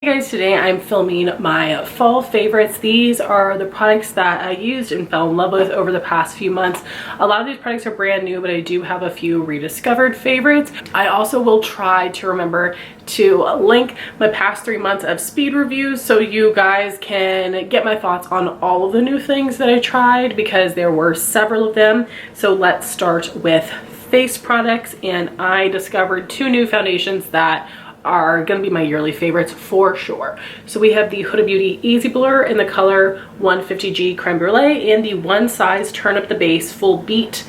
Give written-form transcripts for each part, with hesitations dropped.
Hey guys, today I'm filming my fall favorites. These are the products that I used and fell in love with over the past few months. A lot of these products are brand new, but I do have a few rediscovered favorites. I also will try to remember to link my past 3 months of speed reviews so you guys can get my thoughts on all of the new things that I tried, because there were several of them. So let's start with face products, and I discovered 2 new foundations that are going to be my yearly favorites for sure. So we have the Huda Beauty Easy Blur in the color 150G Creme Brulee and the One Size Turn Up the Base Full Beat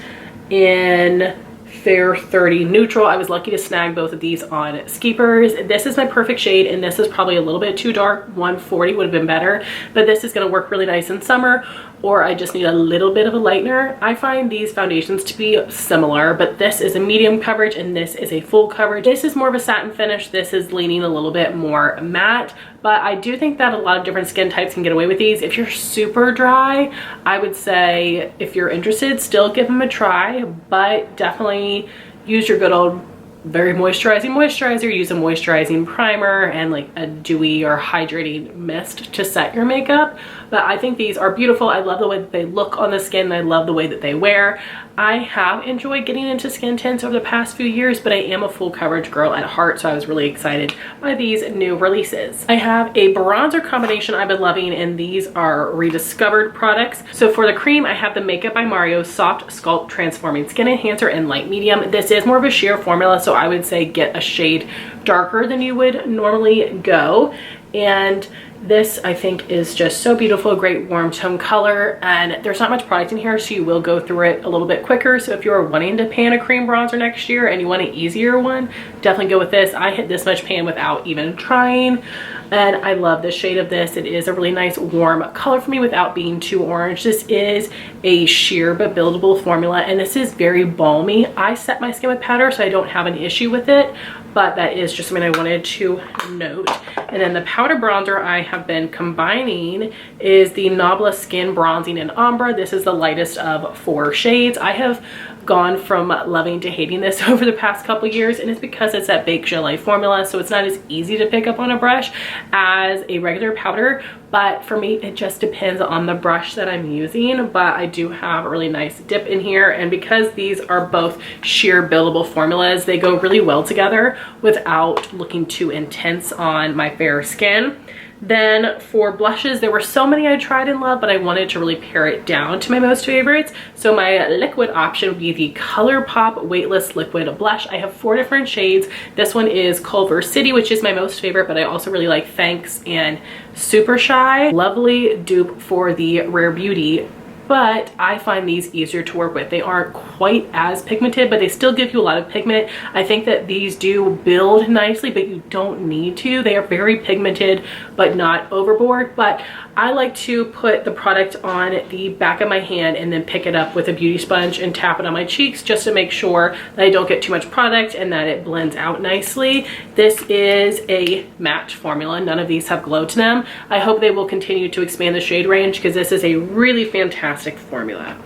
in Fair 30 Neutral. I was lucky to snag both of these on Skeepers. This is my perfect shade, and this is probably a little bit too dark. 140 would have been better, but this is going to work really nice in summer, or I just need a little bit of a lightener. I find these foundations to be similar, but this is a medium coverage and this is a full coverage. This is more of a satin finish. This is leaning a little bit more matte, but I do think that a lot of different skin types can get away with these. If you're super dry, I would say if you're interested, still give them a try, but definitely use your good old very moisturizing moisturizer. Use a moisturizing primer and like a dewy or hydrating mist to set your makeup. But I think these are beautiful. I love the way that they look on the skin. I love the way that they wear. I have enjoyed getting into skin tints over the past few years, but I am a full coverage girl at heart, so I was really excited by these new releases. I have a bronzer combination I've been loving, and these are rediscovered products. So for the cream, I have the Makeup by Mario Soft Sculpt Transforming Skin Enhancer in light medium. This is more of a sheer formula, so I would say get a shade darker than you would normally go. And this I think is just so beautiful, great warm tone color, and there's not much product in here, so you will go through it a little bit quicker. So if you're wanting to pan a cream bronzer next year and you want an easier one, definitely go with this. I hit this much pan without even trying, and I love the shade of this. It is a really nice warm color for me without being too orange. This is a sheer but buildable formula, and this is very balmy. I set my skin with powder, so I don't have an issue with it, but that is just something I wanted to note. And then the powder bronzer I have been combining is the Lawless Skin Bronzing in Ombre. This is the lightest of 4 shades. I have gone from loving to hating this over the past couple years, and it's because it's that baked gelée formula, so it's not as easy to pick up on a brush as a regular powder. But for me, it just depends on the brush that I'm using. But I do have a really nice dip in here, and because these are both sheer buildable formulas, they go really well together without looking too intense on my fair skin. Then for blushes, there were so many I tried and loved, but I wanted to really pare it down to my most favorites. So my liquid option would be the ColourPop Weightless Liquid Blush. I have 4 different shades. This one is Culver City, which is my most favorite, but I also really like Thanks and Super Shy. Lovely dupe for the Rare Beauty, but I find these easier to work with. They aren't quite as pigmented, but they still give you a lot of pigment. I think that these do build nicely, but you don't need to. They are very pigmented, but not overboard. But I like to put the product on the back of my hand and then pick it up with a beauty sponge and tap it on my cheeks just to make sure that I don't get too much product and that it blends out nicely. This is a matte formula. None of these have glow to them. I hope they will continue to expand the shade range, because this is a really fantastic formula.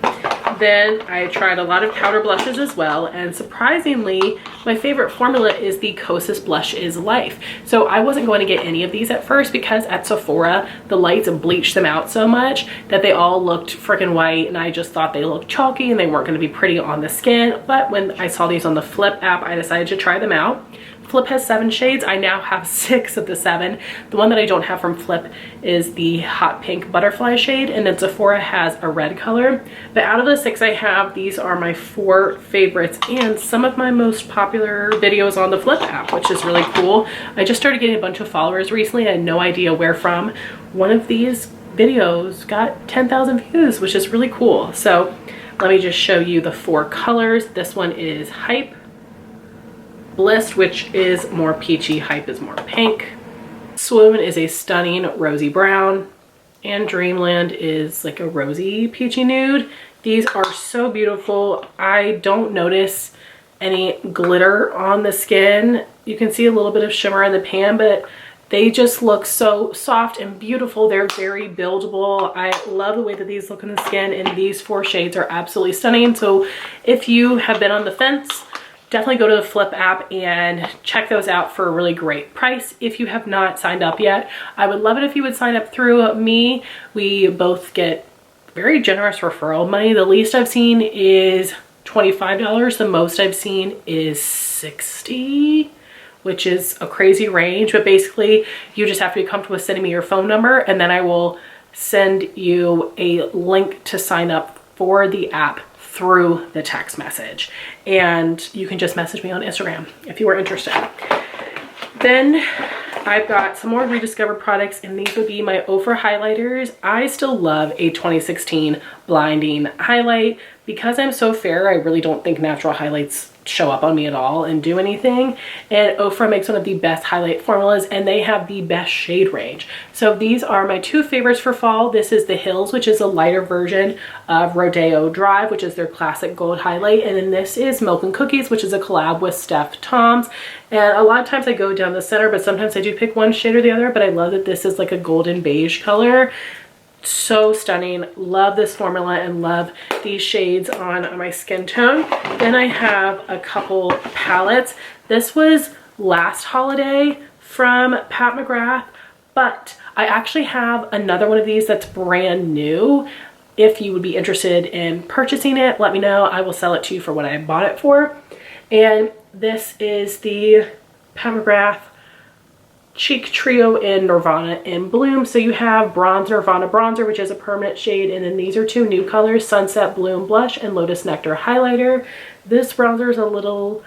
Then I tried a lot of powder blushes as well, and surprisingly, my favorite formula is the Kosas Blush is Life. So I wasn't going to get any of these at first, because at Sephora, the lights bleached them out so much that they all looked freaking white, and I just thought they looked chalky and they weren't going to be pretty on the skin. But when I saw these on the Flip app, I decided to try them out. Flip has 7 shades. I now have 6 of the 7. The one that I don't have from Flip is the Hot Pink Butterfly shade, and then Sephora has a red color. But out of the 6 I have, these are my 4 favorites and some of my most popular videos on the Flip app, which is really cool. I just started getting a bunch of followers recently. I had no idea where from. One of these videos got 10,000 views, which is really cool. So let me just show you the 4 colors. This one is Hype, Bliss, which is more peachy, Hype is more pink, Swoon is a stunning rosy brown, and Dreamland is like a rosy peachy nude. These are so beautiful. I don't notice any glitter on the skin. You can see a little bit of shimmer in the pan, but they just look so soft and beautiful. They're very buildable. I love the way that these look on the skin, and these 4 shades are absolutely stunning. So if you have been on the fence, definitely go to the Flip app and check those out for a really great price if you have not signed up yet. I would love it if you would sign up through me. We both get very generous referral money. The least I've seen is $25. The most I've seen is $60, which is a crazy range. But basically, you just have to be comfortable with sending me your phone number, and then I will send you a link to sign up for the app through the text message. And you can just message me on Instagram if you are interested. Then I've got some more rediscovered products, and these would be my Ofra highlighters. I still love a 2016 blinding highlight. Because I'm so fair, I really don't think natural highlights show up on me at all and do anything. And Ofra makes one of the best highlight formulas, and they have the best shade range. So these are my two favorites for fall. This is the Hills, which is a lighter version of Rodeo Drive, which is their classic gold highlight. And then this is Milk and Cookies, which is a collab with Steph Toms. And a lot of times I go down the center, but sometimes I do pick one shade or the other. But I love that this is like a golden beige color. So stunning. Love this formula and love these shades on my skin tone. Then I have a couple palettes. This was last holiday from Pat McGrath, but I actually have another one of these that's brand new. If you would be interested in purchasing it, let me know. I will sell it to you for what I bought it for. And this is the Pat McGrath Cheek Trio in Nirvana in Bloom. So you have Bronze Nirvana Bronzer, which is a permanent shade, and then these are two new colors, Sunset Bloom Blush and Lotus Nectar Highlighter. This bronzer is a little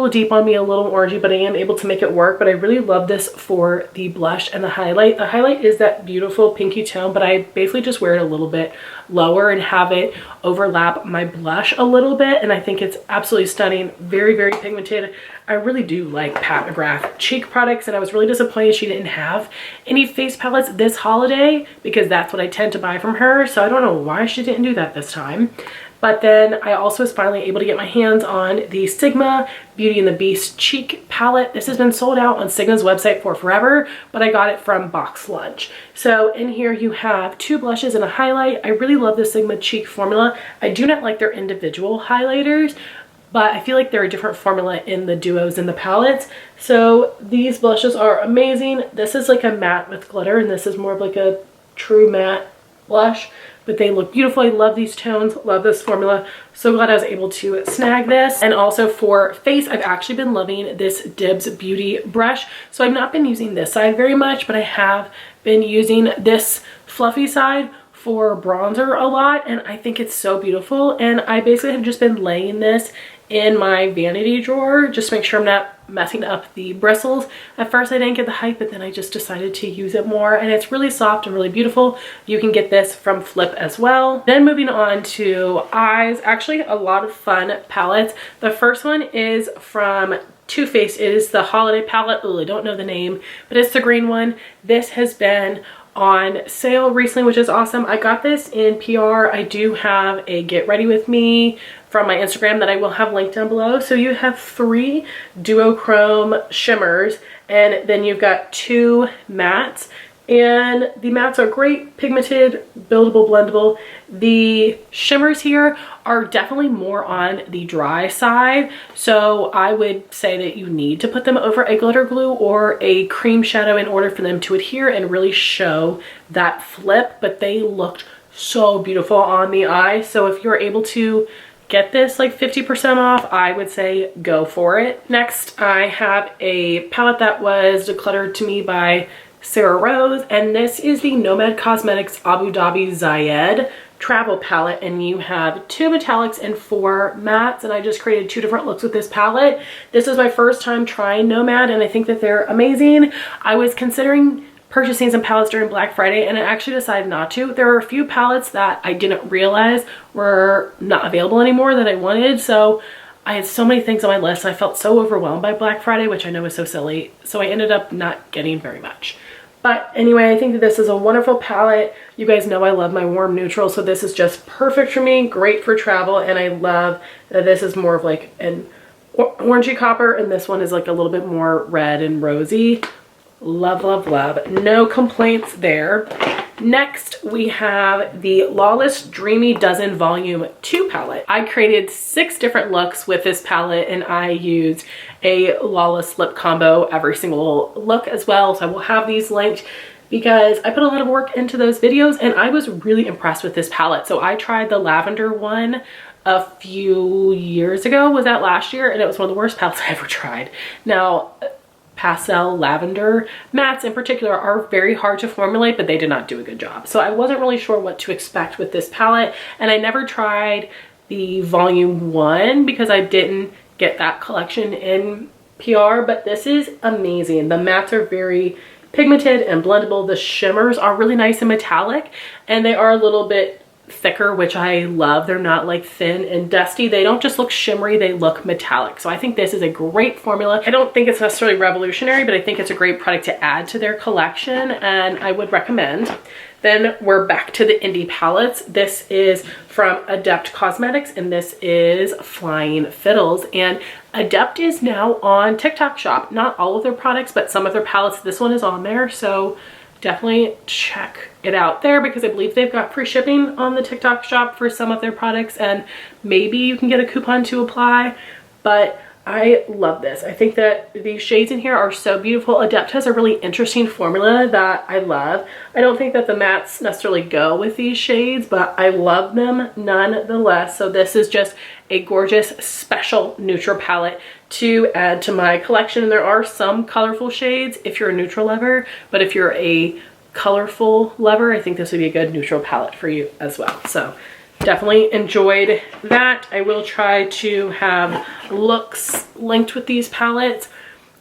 deep on me, a little orangey, but I am able to make it work. But I really love this for the blush and the highlight. The highlight is that beautiful pinky tone, but I basically just wear it a little bit lower and have it overlap my blush a little bit, and I think it's absolutely stunning. Very, very pigmented. I really do like Pat McGrath cheek products, and I was really disappointed she didn't have any face palettes this holiday, because that's what I tend to buy from her. So I don't know why she didn't do that this time. But then I also was finally able to get my hands on the Sigma Beauty and the Beast cheek palette. This has been sold out on Sigma's website for forever, but I got it from Box Lunch. So in here you have two blushes and a highlight. I really love the Sigma cheek formula. I do not like their individual highlighters, but I feel like they're a different formula in the duos and the palettes. So these blushes are amazing. This is like a matte with glitter, and this is more of like a true matte blush, but they look beautiful. I love these tones, love this formula. So glad I was able to snag this. And also for face, I've actually been loving this Dibs Beauty brush. So I've not been using this side very much, but I have been using this fluffy side for bronzer a lot, and I think it's so beautiful. And I basically have just been laying this in my vanity drawer just to make sure I'm not messing up the bristles. At first I didn't get the hype, but then I just decided to use it more, and it's really soft and really beautiful. You can get this from Flip as well. Then moving on to eyes, actually a lot of fun palettes. The first one is from Too Faced. It is the holiday palette. Oh, I don't know the name, but it's the green one. This has been on sale recently, which is awesome. I got this in PR. I do have a Get Ready With Me from my Instagram that I will have linked down below. So you have 3 duochrome shimmers, and then you've got 2 mattes. And the mattes are great, pigmented, buildable, blendable. The shimmers here are definitely more on the dry side, so I would say that you need to put them over a glitter glue or a cream shadow in order for them to adhere and really show that flip. But they looked so beautiful on the eye, so if you're able to get this like 50% off, I would say go for it. Next, I have a palette that was decluttered to me by Sarah Rose, and this is the Nomad Cosmetics Abu Dhabi Zayed travel palette, and you have 2 metallics and 4 mattes, and I just created 2 different looks with this palette. This is my first time trying Nomad, and I think that they're amazing. I was considering purchasing some palettes during Black Friday, and I actually decided not to. There are a few palettes that I didn't realize were not available anymore that I wanted, so I had so many things on my list. I felt so overwhelmed by Black Friday, which I know is so silly, so I ended up not getting very much. But anyway, I think that this is a wonderful palette. You guys know I love my warm neutral, so this is just perfect for me, great for travel, and I love that this is more of like an orangey copper, and this one is like a little bit more red and rosy. Love, love, love. No complaints there. Next, we have the Lawless Dreamy Dozen Volume 2 palette. I created 6 different looks with this palette, and I used a Lawless lip combo every single look as well. So I will have these linked because I put a lot of work into those videos, and I was really impressed with this palette. So I tried the lavender one a few years ago. Was that last year? And it was one of the worst palettes I ever tried. Now, pastel lavender mattes in particular are very hard to formulate, but they did not do a good job. So I wasn't really sure what to expect with this palette, and I never tried the volume 1 because I didn't get that collection in PR, but this is amazing. The mattes are very pigmented and blendable. The shimmers are really nice and metallic, and they are a little bit thicker, which I love. They're not like thin and dusty. They don't just look shimmery, they look metallic. So I think this is a great formula. I don't think it's necessarily revolutionary, but I think it's a great product to add to their collection, and I would recommend. Then we're back to the indie palettes. This is from Adept Cosmetics, and this is Flying Fiddles. And Adept is now on TikTok Shop. Not all of their products, but some of their palettes. This one is on there, so definitely check it out there because I believe they've got free shipping on the TikTok Shop for some of their products, and maybe you can get a coupon to apply. But I love this. I think that these shades in here are so beautiful. Adept has a really interesting formula that I love. I don't think that the mattes necessarily go with these shades, but I love them nonetheless. So this is just a gorgeous special neutral palette to add to my collection. And there are some colorful shades if you're a neutral lover, but if you're a colorful lover, I think this would be a good neutral palette for you as well. So definitely enjoyed that. I will try to have looks linked with these palettes.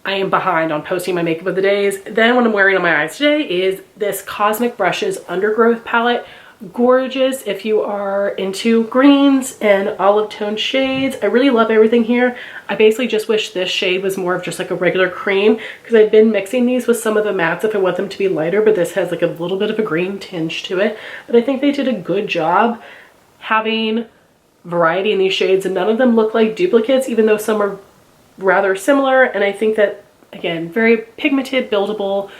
I am behind on posting my makeup of the days. Then what I'm wearing on my eyes today is this Cosmic Brushes Undergrowth palette. Gorgeous if you are into greens and olive tone shades. I really love everything here. I basically just wish this shade was more of just like a regular cream, because I've been mixing these with some of the mattes if I want them to be lighter, but this has like a little bit of a green tinge to it. But I think they did a good job having variety in these shades, and none of them look like duplicates, even though some are rather similar. And I think that, again, very pigmented, buildable,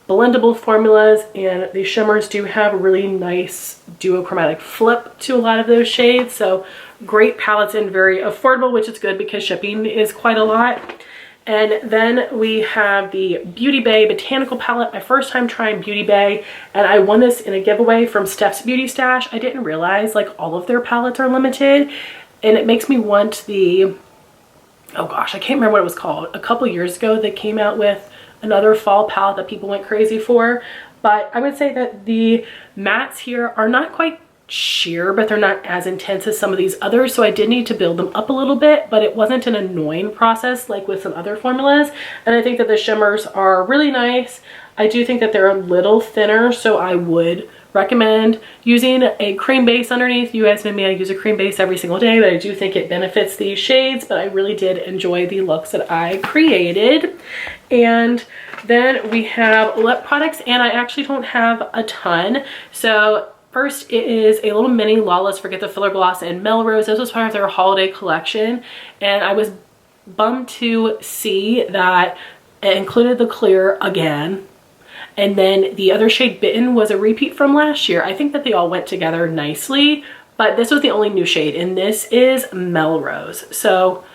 blendable formulas, and these shimmers do have a really nice duochromatic flip to a lot of those shades. So great palettes and very affordable, which is good because shipping is quite a lot. And then we have the Beauty Bay Botanical Palette. My first time trying Beauty Bay, and I won this in a giveaway from Steph's Beauty Stash. I didn't realize like all of their palettes are limited, and it makes me want the, oh gosh, I can't remember what it was called. A couple years ago they came out with another fall palette that people went crazy for. But I would say that the mattes here are not quite sheer, but they're not as intense as some of these others, so I did need to build them up a little bit, but it wasn't an annoying process like with some other formulas. And I think that the shimmers are really nice. I do think that they're a little thinner, so I would recommend using a cream base underneath. You guys know me, I use a cream base every single day, but I do think it benefits these shades. But I really did enjoy the looks that I created. And then we have lip products, and I actually don't have a ton. So first, it is a little mini Lawless Forget the Filler Gloss in Melrose. This was part of their holiday collection, and I was bummed to see that it included the clear again. And then the other shade, Bitten, was a repeat from last year. I think that they all went together nicely, but this was the only new shade, and this is Melrose. So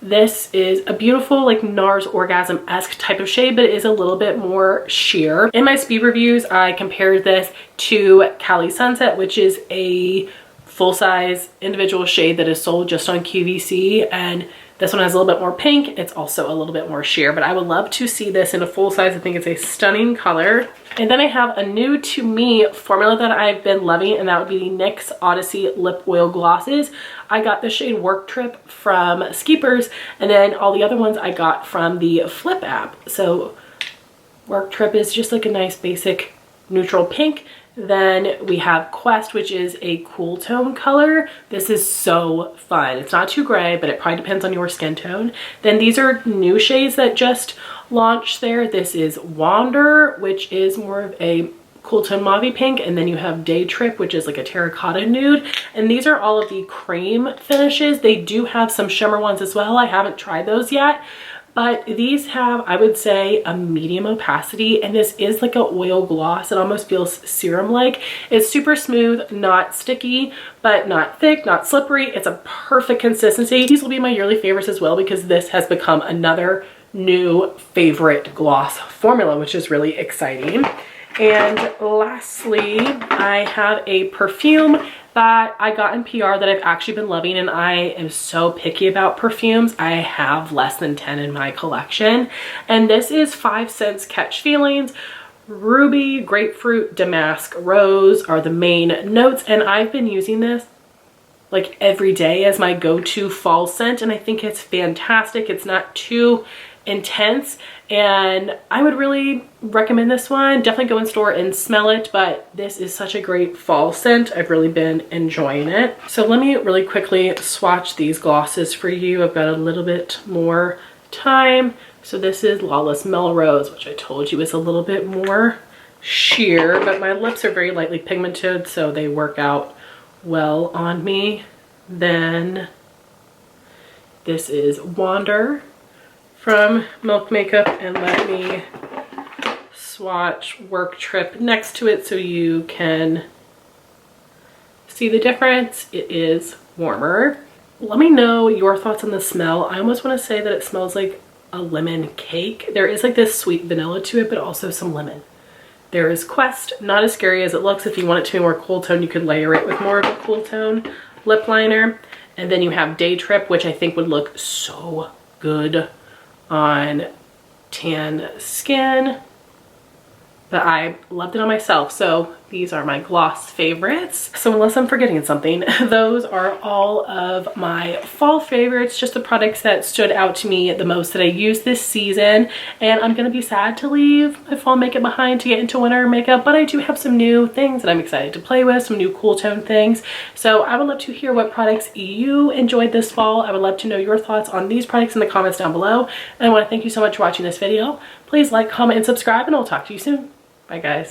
this is a beautiful like NARS Orgasm-esque type of shade, but it is a little bit more sheer. In my speed reviews, I compared this to Cali Sunset, which is a full-size individual shade that is sold just on QVC, and this one has a little bit more pink. It's also a little bit more sheer, but I would love to see this in a full size. I think it's a stunning color. And then I have a new to me formula that I've been loving, and that would be the NYX Odyssey Lip Oil Glosses. I got the shade Work Trip from Skeepers, and then all the other ones I got from the Flip app. So Work Trip is just like a nice basic neutral pink. Then we have Quest, which is a cool tone color. This is so fun. It's not too gray, but it probably depends on your skin tone. Then these are new shades that just launched there. This is Wander, which is more of a cool tone mauve pink. And then you have Day Trip, which is like a terracotta nude. And these are all of the cream finishes. They do have some shimmer ones as well. I haven't tried those yet, but these have, I would say, a medium opacity, and this is like an oil gloss. It almost feels serum-like. It's super smooth, not sticky, but not thick, not slippery. It's a perfect consistency. These will be my yearly favorites as well because this has become another new favorite gloss formula, which is really exciting. And lastly, I have a perfume that I got in PR that I've actually been loving, and I am so picky about perfumes. I have less than 10 in my collection, and this is 5 Scents Catch Feelings. Ruby, grapefruit, damask, rose are the main notes, and I've been using this like every day as my go-to fall scent, and I think it's fantastic. It's not too intense, and I would really recommend this one. Definitely go in store and smell it, but this is such a great fall scent. I've really been enjoying it. So let me really quickly swatch these glosses for you. I've got a little bit more time. So this is Lawless Melrose, which I told you is a little bit more sheer, but my lips are very lightly pigmented, so they work out well on me. Then this is Wander from Milk Makeup, and let me swatch Work Trip next to it so you can see the difference. It is warmer. Let me know your thoughts on the smell. I almost want to say that it smells like a lemon cake. There is like this sweet vanilla to it, but also some lemon. There is Quest, not as scary as it looks. If you want it to be more cool tone, you could layer it with more of a cool tone lip liner. And then you have Day Trip, which I think would look so good on tan skin, but I loved it on myself. So these are my gloss favorites. So unless I'm forgetting something, those are all of my fall favorites, just the products that stood out to me the most that I used this season. And I'm gonna be sad to leave my fall makeup behind to get into winter makeup, but I do have some new things that I'm excited to play with, some new cool tone things. So I would love to hear what products you enjoyed this fall. I would love to know your thoughts on these products in the comments down below. And I wanna thank you so much for watching this video. Please like, comment, and subscribe, and I'll talk to you soon. Bye guys.